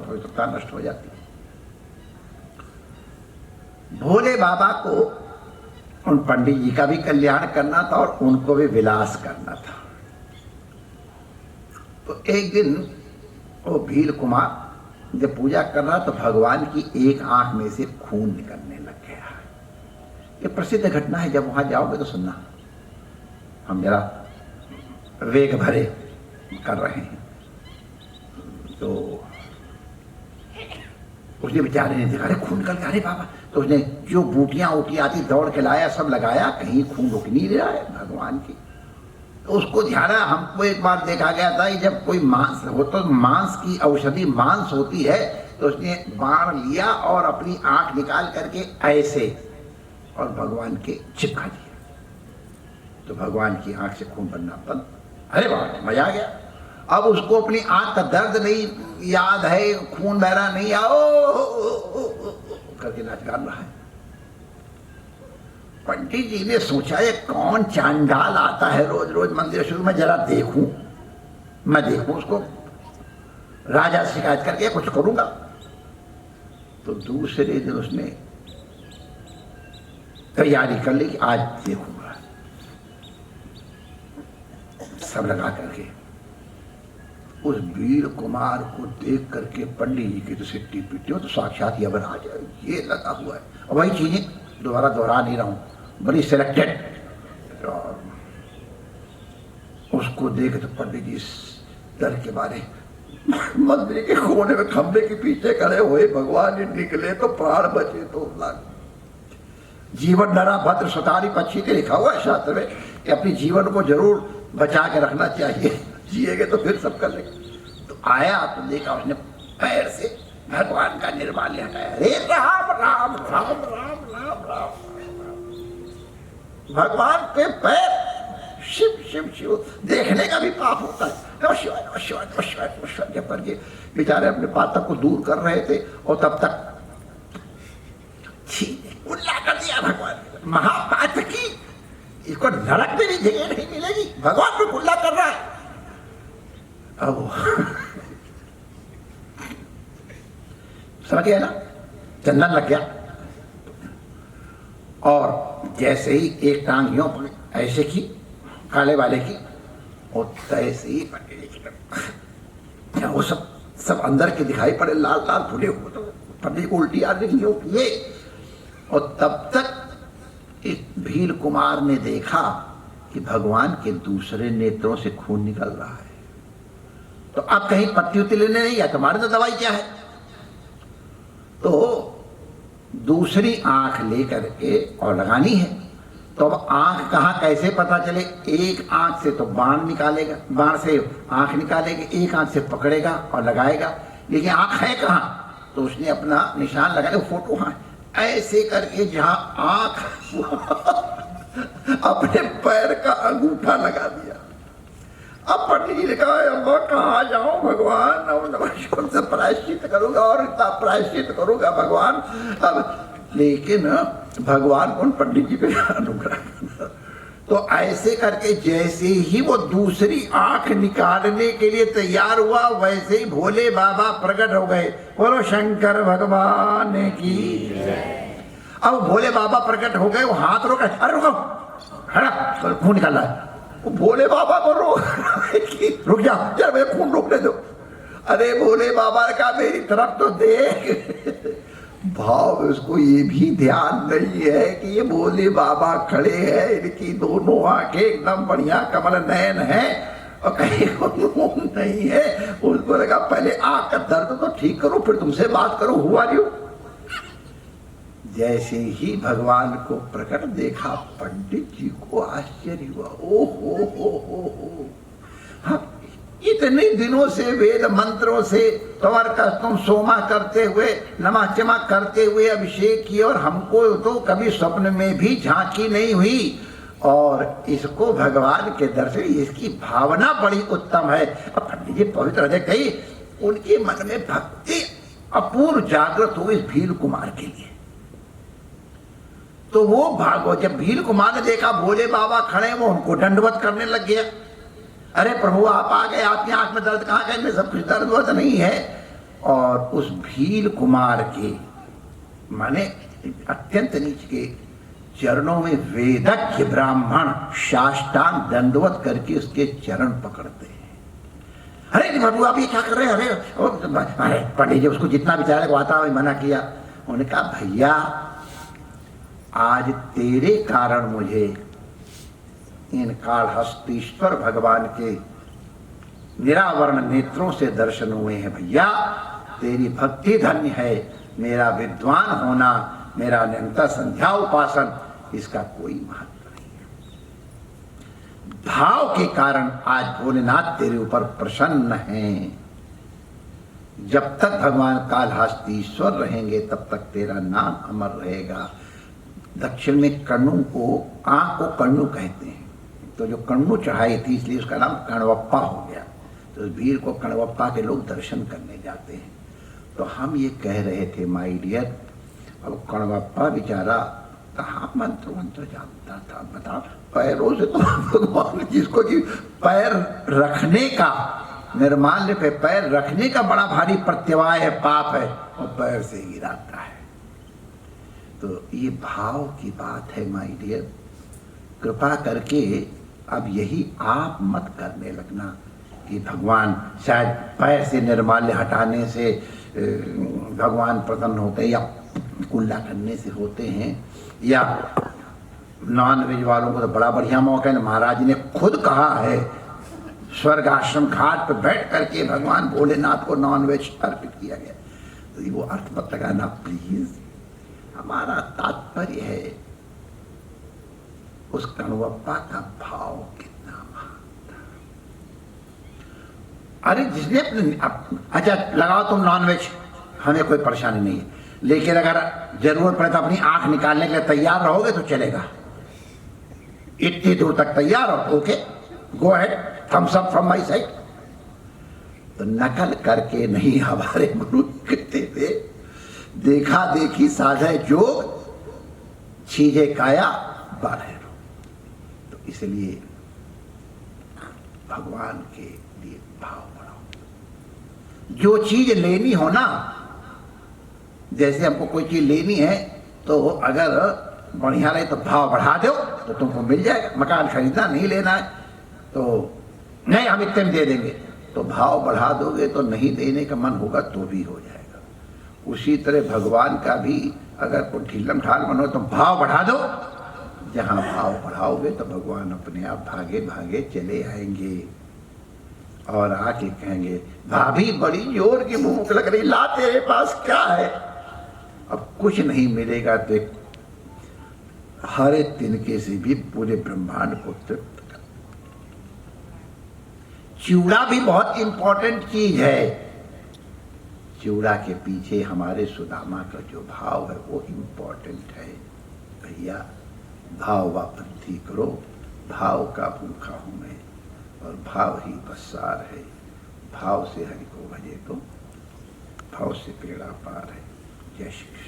पवित्रता नष्ट हो जाती है। भोले बाबा को उन पंडित जी का भी कल्याण करना था और उनको भी विलास करना था। तो एक दिन वो भील कुमार जब पूजा कर रहा तो भगवान की एक आंख में से खून निकलने लग गया। ये प्रसिद्ध घटना है, जब वहां जाओगे तो सुनना। हम जरा वेग भरे कर रहे हैं तो उसने बेचारे ने देखा, अरे खून निकल गया, अरे बाबा। तो उसने जो बूटियां उटियां आती दौड़ के लाया, सब लगाया, कहीं खून रुक नहीं रहा है भगवान की। तो उसको ध्यान, हमको एक बार देखा गया था कि जब कोई मांस हो तो मांस की औषधि मांस होती है, तो उसने बाण लिया और अपनी आंख निकाल करके ऐसे और भगवान के चिपका दिया। तो भगवान की आंख से खून बनना बंद। अरे बाबा, मजा आ गया। अब उसको अपनी आंख का दर्द नहीं याद है, खून बह रहा नहीं, आओ करके नाच गा रहा है। पंडित जी ने सोचा ये कौन चांडाल आता है रोज रोज मंदिर शुरू में, जरा देखूं, मैं देखूं उसको, राजा शिकायत करके कुछ करूंगा। तो दूसरे दिन उसने तैयारी कर ली कि आज देखूंगा, सब लगा करके। उस वीर कुमार को देख करके पंडित जी की तो सिट्टी पीटी हो तो साक्षात यमराज है, ये लगा हुआ है। और वही चीजें दोबारा दोहरा नहीं रहा हूं, बड़ी सिलेक्टेड। और उसको देखे तो पंडित जी डर के बारे मंदिर के कोने में खंबे के पीछे खड़े हुए, भगवान निकले तो प्राण बचे तो जीवन डरा भद्र सुतारी पक्षी के लिखा हुआ है शास्त्र में कि अपनी जीवन को जरूर बचा के रखना चाहिए, जिएगे तो फिर सब कर लेंगे। तो आया तो देखा उसने पैर से भगवान का निर्माल्य हटाया, हे राम राम राम राम राम राम। भगवान के पैर शिव शिव शिव, देखने का भी पाप होता है। नमस्कार नमस्कार नमस्कार नमस्कार जब करके बेचारे अपने पातक को दूर कर रहे थे और तब तक उल्ला कर दिया भगवान। महापातकी, इसको नरक में भी जगह नहीं मिलेगी, भगवान को उल्ला कर रहा है। अब समझ गया ना, चंदन लग गया और जैसे ही एक टांग यूं ऐसे की काले वाले की और तैसे ही वो सब अंदर के दिखाई पड़े, लाल लाल फूले हुए। तो पंडित को उल्टी आ रही ये। और तब तक इस भील कुमार ने देखा कि भगवान के दूसरे नेत्रों से खून निकल रहा है। तो अब कहीं पत्ती उत्ती लेने नहीं गया, तुम्हारी तो दवाई क्या है। तो दूसरी आंख लेकर के और लगानी है। तो अब आंख कहाँ कैसे पता चले, एक आंख से तो बाण निकालेगा, बाण से आंख निकालेगा, एक आंख से पकड़ेगा और लगाएगा, लेकिन आंख है कहाँ। तो उसने अपना निशान लगाया, फोटो हाँ ऐसे करके जहां आंख अपने पैर का अंगूठा लगा दिया। अब पंडित जी ने कहा अब कहाँ जाऊं भगवान, अब नमस्कार से प्रायश्चित करूंगा और इतना प्रायश्चित करूंगा भगवान। अब लेकिन भगवान कौन, पंडित जी पे अनुग्रह। तो ऐसे करके जैसे ही वो दूसरी आंख निकालने के लिए तैयार हुआ, वैसे ही भोले बाबा प्रकट हो गए। बोलो शंकर भगवान की। अब भोले बाबा प्रकट हो गए, वो हाथ रोका, अरे रुको, हटा, खून निकाल रहा है। वो भोले बाबा को रुक जा, यार मुझे खून रोकने दो। अरे भोले बाबा ने कहा मेरी तरफ तो देख। भाव उसको ये भी ध्यान नहीं है कि ये भोले बाबा खड़े हैं, इनकी दोनों आंखें एकदम बढ़िया कमल नयन है और कहीं खून नहीं है। उसको लगा पहले आंख का दर्द तो ठीक करो फिर तुमसे बात करो, हुआ नहीं हो। जैसे ही भगवान को प्रकट देखा, पंडित जी को आश्चर्य हुआ, ओ हो। हाँ, इतने दिनों से वेद मंत्रों से तुम सोमा करते हुए, नमः चमा करते हुए अभिषेक किए और हमको तो कभी स्वप्न में भी झांकी नहीं हुई। और इसको भगवान के दर्शन, इसकी भावना बड़ी उत्तम है। अब पंडित जी पवित्र हृदय कही, उनके मन में भक्ति अपूर्व जागृत हुई इस भील कुमार के लिए। तो वो भागो, जब भील कुमार ने देखा भोले बाबा खड़े, वो उनको दंडवत करने लग गया। अरे प्रभु आप आ गए, आपकी आंख में दर्द कहाँ गए, सब कुछ दर्द वर्द नहीं है। और उस भील कुमार के माने अत्यंत नीच के चरणों में वेदज्ञ ब्राह्मण साष्टांग दंडवत करके उसके चरण पकड़ते हैं। अरे बाबू आप ये क्या कर रहे हैं? अरे पंडित जी उसको जितना भी चाहे को आता है मना किया। उन्होंने कहा भैया आज तेरे कारण मुझे इन कालहस्तीश्वर भगवान के निरावरण नेत्रों से दर्शन हुए हैं। भैया तेरी भक्ति धन्य है, मेरा विद्वान होना, मेरा निरंतर संध्या उपासन इसका कोई महत्व नहीं है। भाव के कारण आज भोलेनाथ तेरे ऊपर प्रसन्न हैं। जब तक भगवान कालहस्तीश्वर रहेंगे तब तक तेरा नाम अमर रहेगा। दक्षिण में कण्णु को आंख को कण्णु कहते हैं, तो जो कण्णु चढ़ाई थी इसलिए उसका नाम कण्वप्पा हो गया। तो उस वीर को कण्वप्पा के लोग दर्शन करने जाते हैं। तो हम ये कह रहे थे माय डियर, अब कण्वप्पा बेचारा कहाँ मंत्र मंत्र जानता था बता। पैरों से तो भगवान जिसको कि पैर रखने का निर्माल्य पे पैर रखने का बड़ा भारी प्रत्यवाय है, पाप है, और पैर से गिराता है। तो ये भाव की बात है माय डियर। कृपा करके अब यही आप मत करने लगना कि भगवान शायद पैर से निर्माल्य हटाने से भगवान प्रसन्न होते हैं, या कुल्ला करने से होते हैं, या नॉन वेज वालों को तो बड़ा बढ़िया मौका है। महाराज ने खुद कहा है स्वर्ग आश्रम घाट पर बैठ करके भगवान भोलेनाथ को नॉन वेज अर्पित किया गया। तो वो अर्थ मत लगाना प्लीज। हमारा तात्पर्य है उस कण्वप्पा का भाव कितना महान था। अरे जिसने अच्छा लगाओ तुम नॉन वेज, हमें कोई परेशानी नहीं है, लेकिन अगर जरूरत पड़े तो अपनी आंख निकालने के लिए तैयार रहोगे तो चलेगा। इतनी दूर तक तैयार हो, okay go ahead, thumbs up from my side. तो नकल करके नहीं, हमारे गुरु कहते थे देखा देखी साधे जोग, छीजे काया बारह। तो इसलिए भगवान के लिए भाव बढ़ाओ। जो चीज लेनी हो ना, जैसे हमको कोई चीज लेनी है तो अगर बढ़िया रहे तो भाव बढ़ा दो तो तुमको मिल जाएगा। मकान खरीदना नहीं लेना है तो नहीं हम इतने में दे देंगे, तो भाव बढ़ा दोगे तो नहीं देने का मन होगा तो भी हो जाएगा। उसी तरह भगवान का भी अगर कोई ढीलम ढाल मन हो तो भाव बढ़ा दो। जहां भाव बढ़ाओगे तो भगवान अपने आप भागे भागे चले आएंगे और आके कहेंगे भाभी बड़ी जोर की भूख लग रही, ला तेरे पास क्या है। अब कुछ नहीं मिलेगा तो एक हरे तिनके से भी पूरे ब्रह्मांड को तृप्त कर। चूड़ा भी बहुत इंपॉर्टेंट चीज है। चूड़ा के पीछे हमारे सुदामा का जो भाव है वो इंपॉर्टेंट है। भैया भाव व वृद्धि करो, भाव का भूखा हूं मैं और भाव ही बसार है। भाव से हरि को भजे तो भाव से पेड़ा पार है। जय श्री कृष्ण।